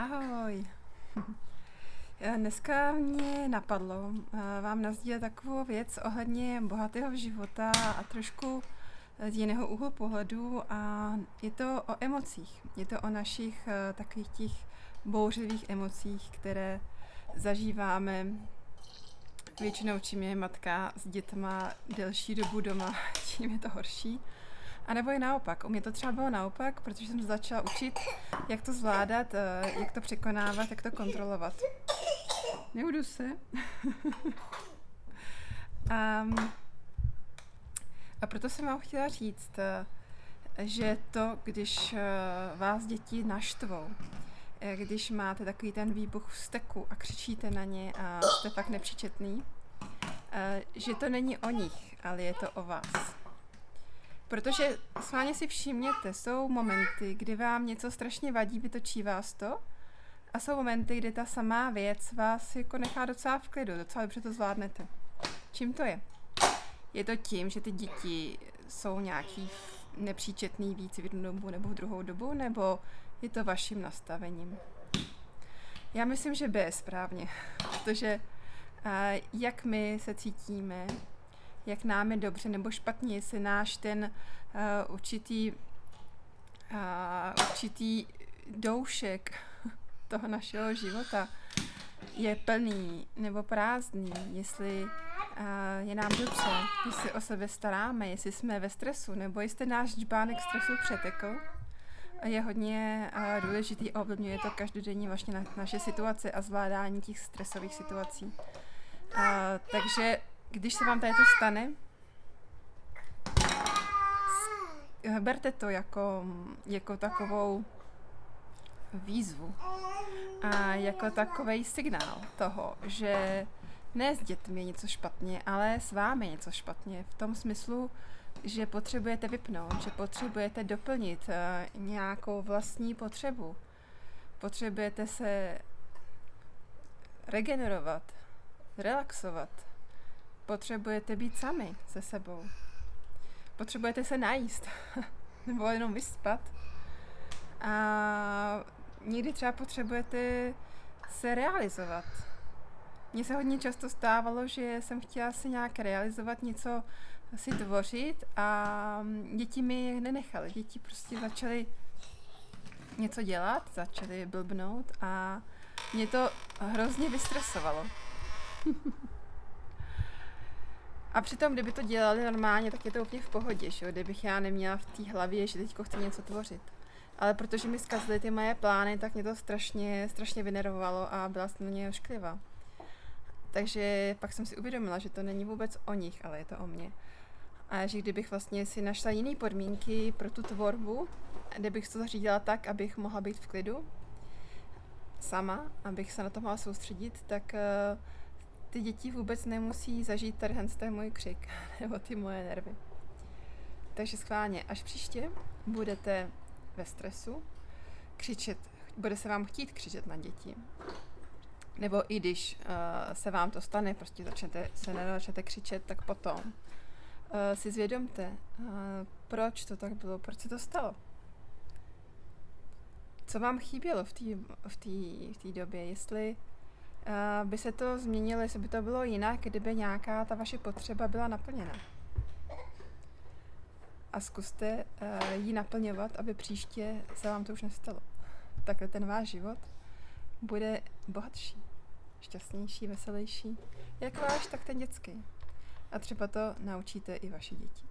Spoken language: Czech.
Ahoj. Dneska mě napadlo vám nasdílet takovou věc ohledně bohatého života a trošku z jiného úhlu pohledu, a je to o emocích. Je to o našich takových těch bouřlivých emocích, které zažíváme většinou, čím je matka s dětma delší dobu doma, tím je to horší. A nebo i naopak. U mě to třeba bylo naopak, protože jsem se začala učit, jak to zvládat, jak to překonávat, jak to kontrolovat. Neudu se. A proto jsem vám chtěla říct, že to, když vás děti naštvou, když máte takový ten výbuch vzteku a křičíte na ně a jste fakt nepříčetný, že to není o nich, ale je to o vás. Protože schválně si všimněte, jsou momenty, kdy vám něco strašně vadí, vytočí vás to, a jsou momenty, kdy ta samá věc vás jako nechá docela v klidu, docela dobře to zvládnete. Čím to je? Je to tím, že ty děti jsou nějaký nepříčetný víc v jednu dobu nebo v druhou dobu, nebo je to vaším nastavením? Já myslím, že B je správně, protože jak my se cítíme, jak nám je dobře nebo špatně, jestli náš ten určitý doušek toho našeho života je plný nebo prázdný, jestli je nám dobře, jestli o sebe staráme, jestli jsme ve stresu, nebo jestli náš džbánek stresu přetekl. Je hodně důležitý a ovlivňuje to každodenně vlastně naše situace a zvládání těch stresových situací. Takže když se vám tady to stane, berte to jako takovou výzvu a jako takovej signál toho, že ne s dětmi je něco špatně, ale s vámi je něco špatně. V tom smyslu, že potřebujete vypnout, že potřebujete doplnit nějakou vlastní potřebu. Potřebujete se regenerovat, relaxovat. Potřebujete být sami se sebou. Potřebujete se najíst nebo jenom vyspat. A někdy třeba potřebujete se realizovat. Mně se hodně často stávalo, že jsem chtěla si nějak realizovat, něco si tvořit, a děti mi nenechaly. Děti prostě začaly něco dělat, začaly blbnout a mě to hrozně vystresovalo. A přitom, kdyby to dělali normálně, tak je to úplně v pohodě, že? Kdybych já neměla v té hlavě, že teďko chci něco tvořit. Ale protože mi zkazily ty moje plány, tak mě to strašně vynervovalo a byla jsem na ně ošklivá. Takže pak jsem si uvědomila, že to není vůbec o nich, ale je to o mně. A že kdybych vlastně si našla jiné podmínky pro tu tvorbu, kdybych to zařídila tak, abych mohla být v klidu sama, abych se na to mohla soustředit, tak ty děti vůbec nemusí zažít ten můj křik nebo ty moje nervy. Takže schválně, až příště budete ve stresu, křičet, bude se vám chtít křičet na děti. Nebo i když se vám to stane, prostě začnete křičet, tak potom si zvědomte, proč to tak bylo, proč se to stalo. Co vám chybělo v té době, jestli by se to změnilo, jestli by to bylo jinak, kdyby nějaká ta vaše potřeba byla naplněna. A zkuste ji naplňovat, aby příště se vám to už nestalo. Takhle ten váš život bude bohatší, šťastnější, veselější, jak váš, tak ten dětský. A třeba to naučíte i vaše děti.